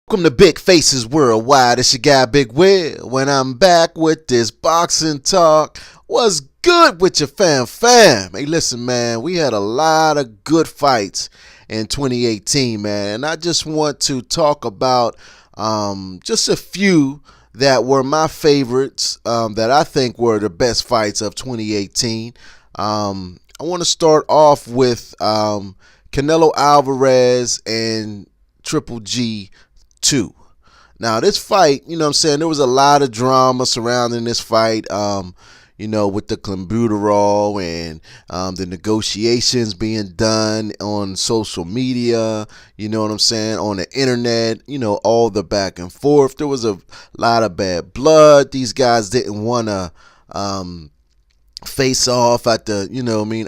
Welcome to Big Faces Worldwide. It's your guy Big Will. When I'm back with this boxing talk, what's good with your fam? Hey, listen, man, we had a lot of good fights in 2018, man, and I just want to talk about just a few that were my favorites, that I think were the best fights of 2018. I want to start off with Canelo Alvarez and Triple G 2. Now, this fight, you know what I'm saying, there was a lot of drama surrounding this fight, with the clenbuterol and the negotiations being done on social media, you know what I'm saying, on the internet, all the back and forth. There was a lot of bad blood. These guys didn't want to face off at the,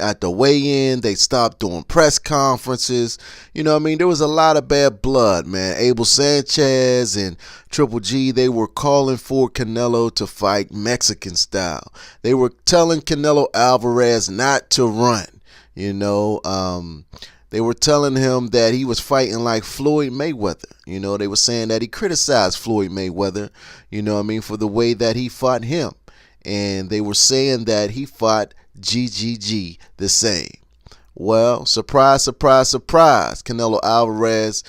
at the weigh-in. They stopped doing press conferences. There was a lot of bad blood, man. Abel Sanchez and Triple G, they were calling for Canelo to fight Mexican style. They were telling Canelo Alvarez not to run. They were telling him that he was fighting like Floyd Mayweather. They were saying that he criticized Floyd Mayweather, for the way that he fought him. And they were saying that he fought GGG the same. Well, surprise, surprise, surprise. Canelo Alvarez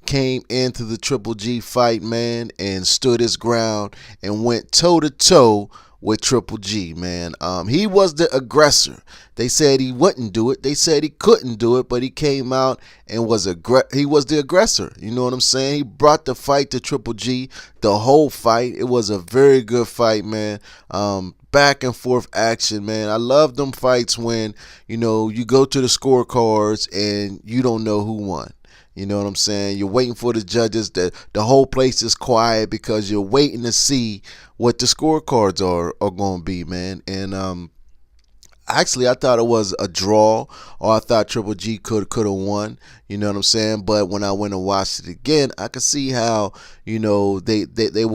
came into the Triple G fight, man, and stood his ground and went toe-to-toe with Triple G, man. He was the aggressor. They said he wouldn't do it. They said he couldn't do it, but he came out and he was the aggressor. You know what I'm saying? He brought the fight to Triple G, the whole fight. It was a very good fight, man. Back and forth action, man. I love them fights when, you go to the scorecards and you don't know who won. You know what I'm saying? You're waiting for the judges. The whole place is quiet because you're waiting to see what the scorecards are going to be, man. And actually, I thought it was a draw, or I thought Triple G could have won. You know what I'm saying? But when I went and watched it again, I could see how, they will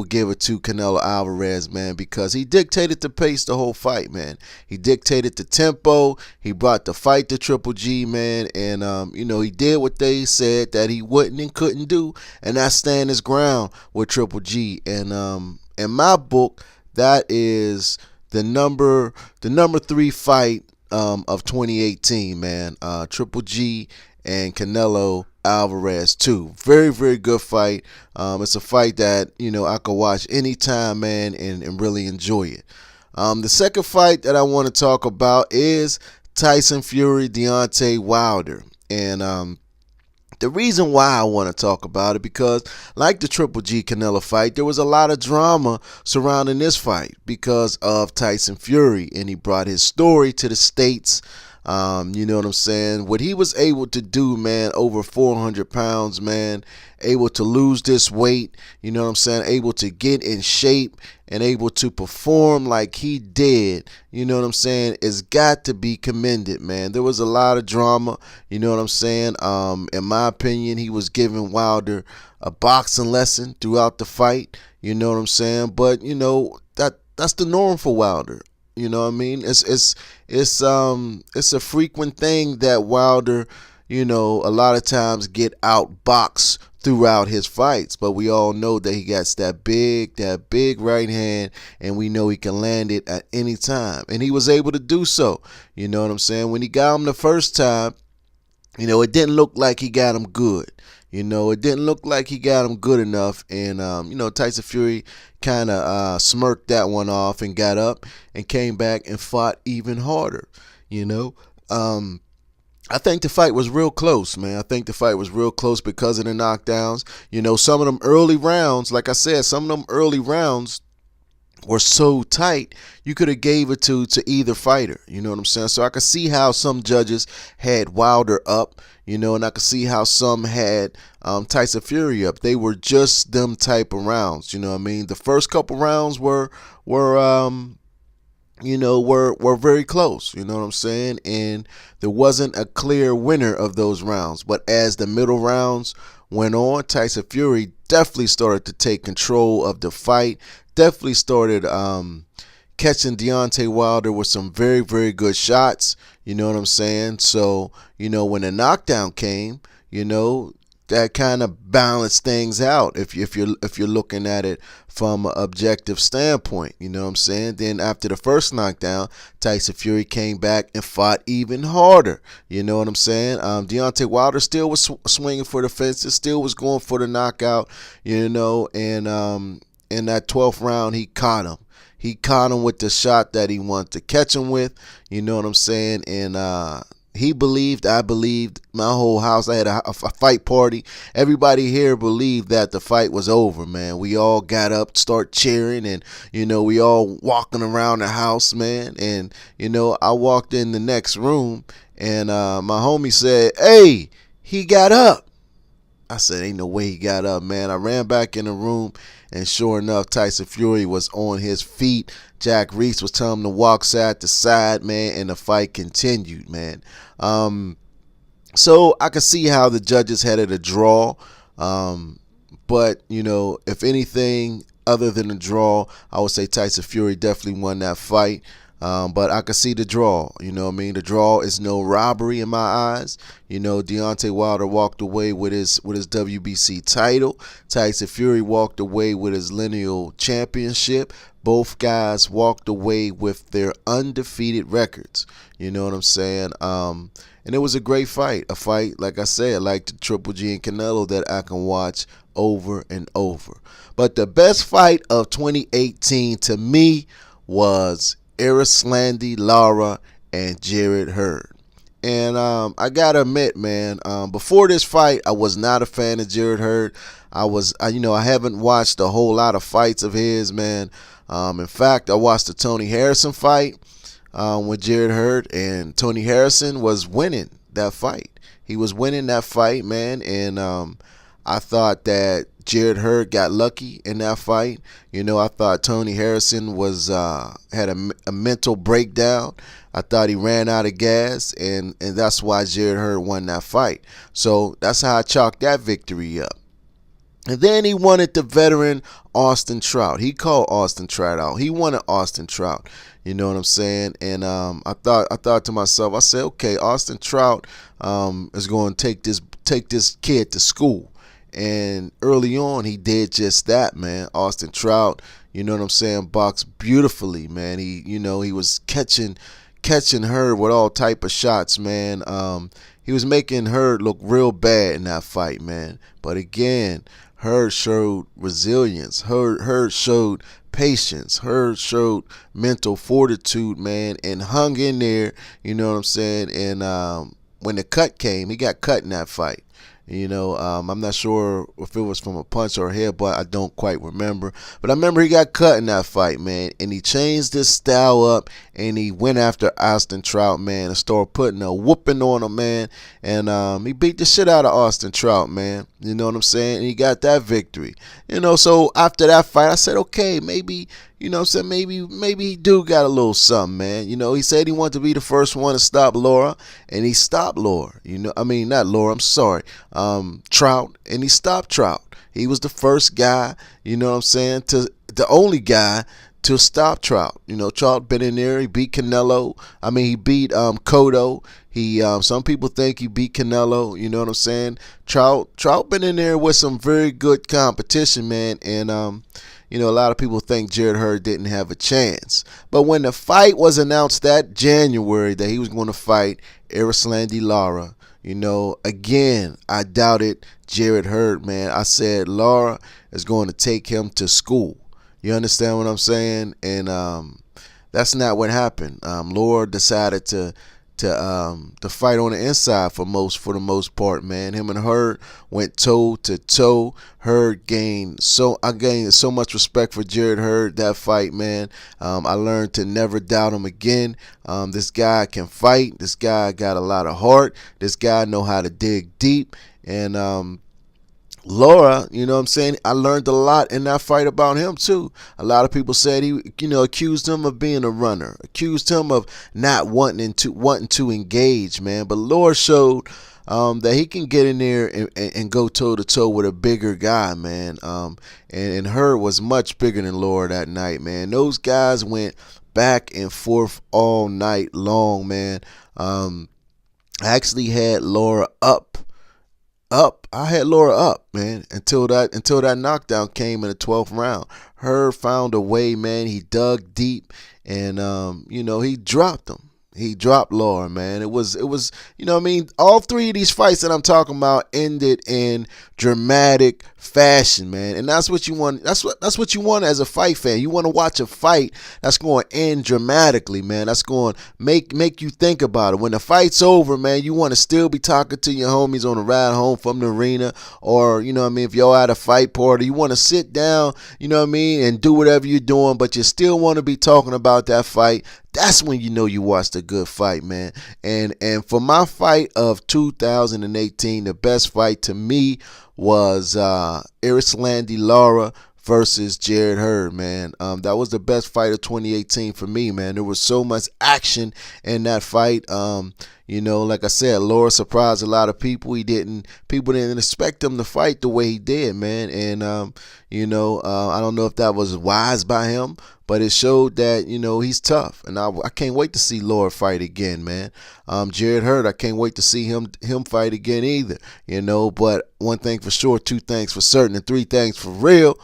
give it to Canelo Alvarez, man, because he dictated the pace the whole fight, man. He dictated the tempo. He brought the fight to Triple G, man, and he did what they said that he wouldn't and couldn't do, and that's stand his ground with Triple G. And in my book, that is the number 3 fight of 2018, man. Triple G and Canelo Alvarez 2. Very, very good fight. It's a fight that, I could watch anytime, man, and really enjoy it. The second fight that I want to talk about is Tyson Fury, Deontay Wilder. And the reason why I want to talk about it, because like the Triple G Canelo fight, there was a lot of drama surrounding this fight because of Tyson Fury, and he brought his story to the States. You know what I'm saying? What he was able to do, man, over 400 pounds, man, able to lose this weight, you know what I'm saying, able to get in shape and able to perform like he did, you know what I'm saying, it's got to be commended, man. There was a lot of drama, you know what I'm saying. In my opinion, he was giving Wilder a boxing lesson throughout the fight, you know what I'm saying, but that's the norm for Wilder. You know what I mean? It's a frequent thing that Wilder, a lot of times get outboxed throughout his fights, but we all know that he got that big right hand, and we know he can land it at any time, and he was able to do so. You know what I'm saying? When he got him the first time, it didn't look like he got him good. It didn't look like he got him good enough, and Tyson Fury kind of smirked that one off and got up and came back and fought even harder. I think the fight was real close, man. I think the fight was real close because of the knockdowns. Some of them early rounds, like I said, some of them early rounds were so tight, you could have gave it to either fighter. You know what I'm saying? So I could see how some judges had Wilder up, and I could see how some had Tyson Fury up. They were just them type of rounds. You know what I mean? The first couple rounds were very close. You know what I'm saying? And there wasn't a clear winner of those rounds. But as the middle rounds went on, Tyson Fury definitely started to take control of the fight. Definitely started catching Deontay Wilder with some very, very good shots. You know what I'm saying? So, when the knockdown came, that kind of balance things out if you're looking at it from an objective standpoint. You know what I'm saying? Then after the first knockdown, Tyson Fury came back and fought even harder. You know what I'm saying? Deontay Wilder still was swinging for the fences, still was going for the knockout. You know, and in that 12th round, he caught him. He caught him with the shot that he wanted to catch him with. You know what I'm saying? And he believed, I believed, my whole house. I had a fight party. Everybody here believed that the fight was over, man. We all got up, start cheering, and, you know, we all walking around the house, man. And, you know, I walked in the next room, and my homie said, "Hey, he got up." I said, ain't no way he got up, man. I ran back in the room, and sure enough, Tyson Fury was on his feet. Jack Reese was telling him to walk side to side, man, and the fight continued, man. So I could see how the judges had it a draw. But, you know, if anything other than a draw, I would say Tyson Fury definitely won that fight. But I could see the draw. You know what I mean? The draw is no robbery in my eyes. You know, Deontay Wilder walked away with his WBC title. Tyson Fury walked away with his lineal championship. Both guys walked away with their undefeated records. You know what I'm saying? And it was a great fight. A fight, like I said, like the Triple G and Canelo, that I can watch over and over. But the best fight of 2018 to me was Erislandy Lara and Jarrett Hurd. And I gotta admit, man, before this fight, I was not a fan of Jarrett Hurd. I haven't watched a whole lot of fights of his, man. In fact, I watched the Tony Harrison fight with Jarrett Hurd, and Tony Harrison was winning that fight. He was winning that fight, man, and I thought that Jarrett Hurd got lucky in that fight. You know, I thought Tony Harrison had a mental breakdown. I thought he ran out of gas, and that's why Jarrett Hurd won that fight. So that's how I chalked that victory up. And then he wanted the veteran Austin Trout. He called Austin Trout out. He wanted Austin Trout. You know what I'm saying? And I thought to myself, I said, okay, Austin Trout is going to take this kid to school. And early on, he did just that, man. Austin Trout, you know what I'm saying, boxed beautifully, man. He was catching Hurd with all type of shots, man. He was making Hurd look real bad in that fight, man. But again, Hurd showed resilience. Hurd showed patience. Hurd showed mental fortitude, man, and hung in there, you know what I'm saying. And when the cut came, he got cut in that fight. You know, I'm not sure if it was from a punch or a headbutt. I don't quite remember. But I remember he got cut in that fight, man. And he changed his style up, and he went after Austin Trout, man, and started putting a whooping on him, man. And he beat the shit out of Austin Trout, man. You know what I'm saying? And he got that victory. You know, so after that fight, I said, okay, maybe, you know what I'm saying, maybe he do got a little something, man. You know, he said he wanted to be the first one to stop Lara, and he stopped Lara. You know, I mean, not Lara, I'm sorry. Trout, and he stopped Trout. He was the first guy, you know what I'm saying, the only guy to stop Trout. You know, Trout been in there. He beat Canelo. I mean, he beat Cotto. Some people think he beat Canelo. You know what I'm saying? Trout been in there with some very good competition, man. And you know, a lot of people think Jarrett Hurd didn't have a chance. But when the fight was announced that January that he was going to fight Erislandy Lara, you know, again, I doubted Jarrett Hurd, man. I said Lara is going to take him to school. You understand what I'm saying? And that's not what happened. Lara decided to fight on the inside for the most part, man. Him and Hurd went toe to toe. I gained so much respect for Jarrett Hurd that fight, man. I learned to never doubt him again. This guy can fight. This guy got a lot of heart. This guy know how to dig deep. And Lara, you know what I'm saying, I learned a lot in that fight about him too. A lot of people said he, you know, accused him of being a runner, accused him of not wanting to engage, man. But Lara showed that he can get in there and go toe to toe with a bigger guy, man. And Hurd was much bigger than Lara that night, man. Those guys went back and forth all night long, man. I actually had Lara up up. I had Laura up, man, until that knockdown came in the 12th round. Hurd found a way, man. He dug deep, and he dropped him. He dropped Laura, man. It was, what I mean. All three of these fights that I'm talking about ended in dramatic fashion, man. And that's what you want. That's what you want as a fight fan. You want to watch a fight that's going to end dramatically, man. That's going to make you think about it. When the fight's over, man, you want to still be talking to your homies on the ride home from the arena, or if you're at a fight party, you want to sit down, and do whatever you're doing, but you still want to be talking about that fight. That's when you know you watched a good fight, man. And for my fight of 2018, the best fight to me was Erislandy Lara versus Jarrett Hurd, man. That was the best fight of 2018 for me, man. There was so much action in that fight. Like I said, Lara surprised a lot of people. People didn't expect him to fight the way he did, man. And I don't know if that was wise by him, but it showed that he's tough, and I can't wait to see Lara fight again, man. Jarrett Hurd, I can't wait to see him fight again either. But one thing for sure, two things for certain, and three things for real.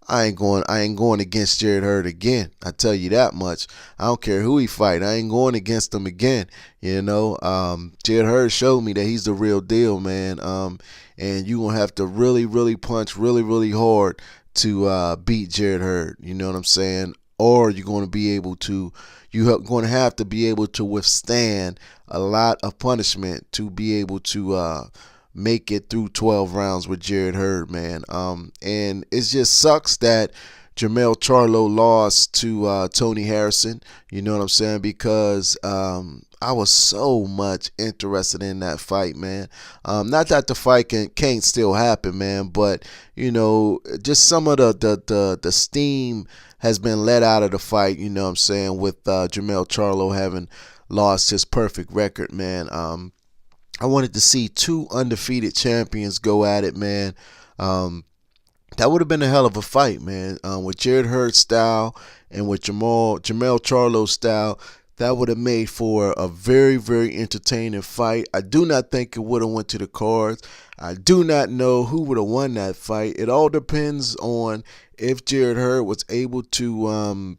I ain't going against Jarrett Hurd again. I tell you that much. I don't care who he fight. I ain't going against him again. Jarrett Hurd showed me that he's the real deal, man. And you gonna have to really, really punch really, really hard to beat Jarrett Hurd. You know what I'm saying? Or you're going to have to be able to withstand a lot of punishment to be able to make it through 12 rounds with Jarrett Hurd, man. And it just sucks that Jermell Charlo lost to Tony Harrison. You know what I'm saying? Because I was so much interested in that fight, man. Not that the fight can't still happen, man, but just some of the steam has been let out of the fight. You know what I'm saying? With Jermell Charlo having lost his perfect record, man. I wanted to see two undefeated champions go at it, man. That would have been a hell of a fight, man. With Jarrett Hurd's style and with Jermell Charlo's style, that would have made for a very, very entertaining fight. I do not think it would have went to the cards. I do not know who would have won that fight. It all depends on if Jarrett Hurd was able to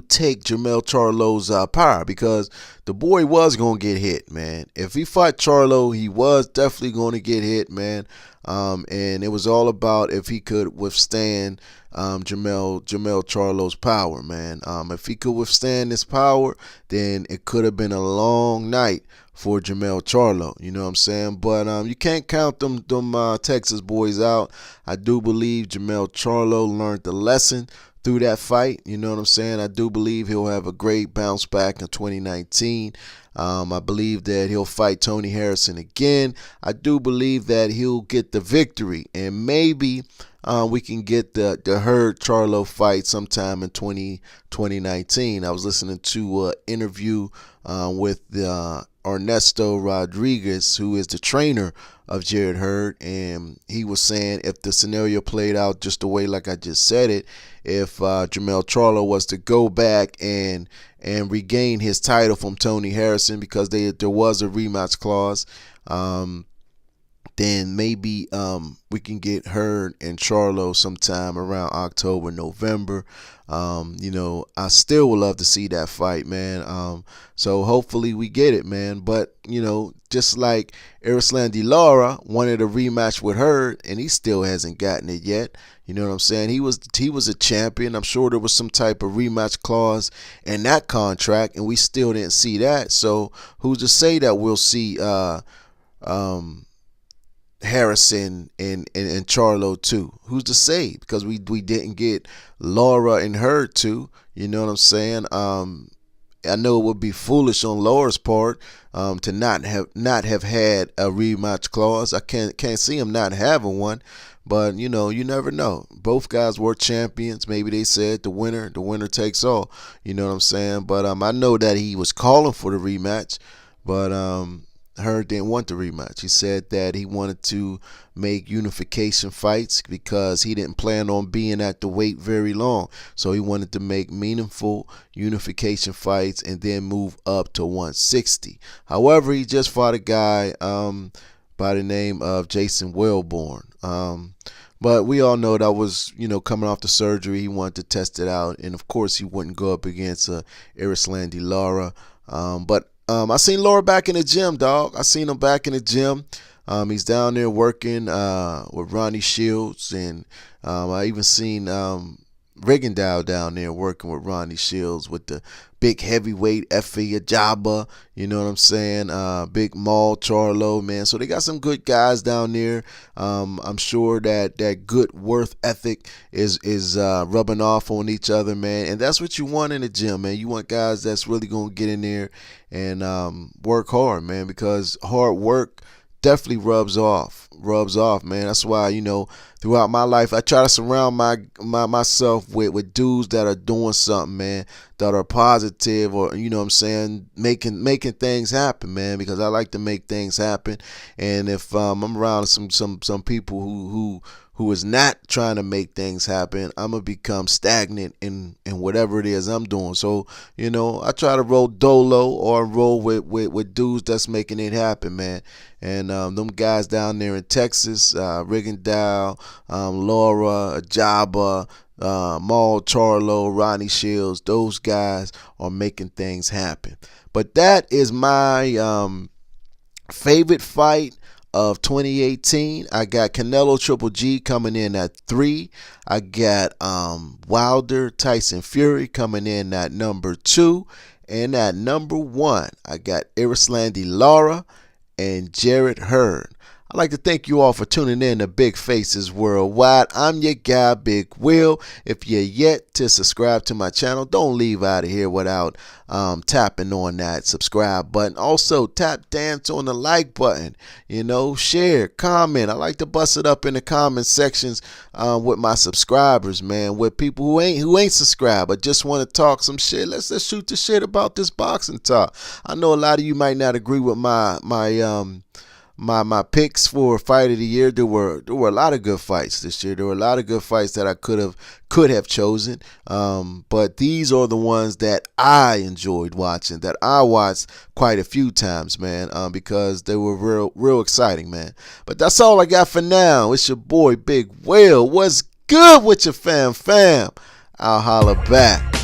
take Jermell Charlo's power, because the boy was going to get hit, man. If he fought Charlo, he was definitely going to get hit, man. And it was all about if he could withstand Jermell Charlo's power, man. If he could withstand his power, then it could have been a long night for Jermell Charlo. You know what I'm saying? But you can't count them Texas boys out. I do believe Jermell Charlo learned the lesson through that fight. You know what I'm saying? I do believe he'll have a great bounce back in 2019. I believe that he'll fight Tony Harrison again. I do believe that he'll get the victory, and maybe we can get the Hurd Charlo fight sometime in 2019. I was listening to an interview with Ernesto Rodriguez, who is the trainer of Jarrett Hurd, and he was saying if the scenario played out just the way like I just said it, if Jermell Charlo was to go back and regain his title from Tony Harrison, because there was a rematch clause, then maybe we can get Hurd and Charlo sometime around October, November. I still would love to see that fight, man. So hopefully we get it, man. But just like Erislandy Lara wanted a rematch with Hurd, and he still hasn't gotten it yet. You know what I'm saying? He was a champion. I'm sure there was some type of rematch clause in that contract, and we still didn't see that. So who's to say that we'll see Harrison and Charlo too? Who's to say? Because we didn't get Lara and Hurd too. You know what I'm saying? I know it would be foolish on Lara's part to not have had a rematch clause. I can't see him not having one. But you never know. Both guys were champions. Maybe they said the winner takes all. You know what I'm saying? But I know that he was calling for the rematch, but Hurd didn't want the rematch. He said that he wanted to make unification fights because he didn't plan on being at the weight very long. So he wanted to make meaningful unification fights and then move up to 160. However, he just fought a guy by the name of Jason Wellborn. But we all know that was, coming off the surgery. He wanted to test it out, and of course he wouldn't go up against Erislandy Lara. But I seen Lara back in the gym, dog. I seen him back in the gym. He's down there working with Ronnie Shields, and I even seen Rigondeaux down there working with Ronnie Shields with the big heavyweight Effie Ajaba, you know what I'm saying? Big Maul Charlo, man. So they got some good guys down there. I'm sure that good worth ethic is rubbing off on each other, man. And that's what you want in the gym, man. You want guys that's really gonna get in there and work hard, man, because hard work definitely rubs off, man. That's why, throughout my life, I try to surround myself with dudes that are doing something, man, that are positive, or making things happen, man, because I like to make things happen. And if I'm around some people who is not trying to make things happen, I'm gonna become stagnant in whatever it is I'm doing. So, I try to roll dolo or roll with dudes that's making it happen, man. And them guys down there in Texas, Rigondeaux, Lara, Ajaba, Maul Charlo, Ronnie Shields, those guys are making things happen. But that is my favorite fight of 2018. I got Canelo Triple G coming in at 3. I got Wilder Tyson Fury coming in at number 2. And at number 1, I got Erislandy Lara and Jarrett Hurd. I'd like to thank you all for tuning in to Big Faces Worldwide. I'm your guy, Big Will. If you're yet to subscribe to my channel, don't leave out of here without tapping on that subscribe button. Also, tap dance on the like button. Share, comment. I like to bust it up in the comment sections with my subscribers, man. With people who ain't subscribed but just want to talk some shit. Let's shoot the shit about this boxing talk. I know a lot of you might not agree with my picks for fight of the year. There were a lot of good fights this year. There were a lot of good fights that I could have chosen. But these are the ones that I enjoyed watching, that I watched quite a few times, man, because they were real exciting, man. But that's all I got for now. It's your boy Big Will. What's good with your fam? I'll holla back.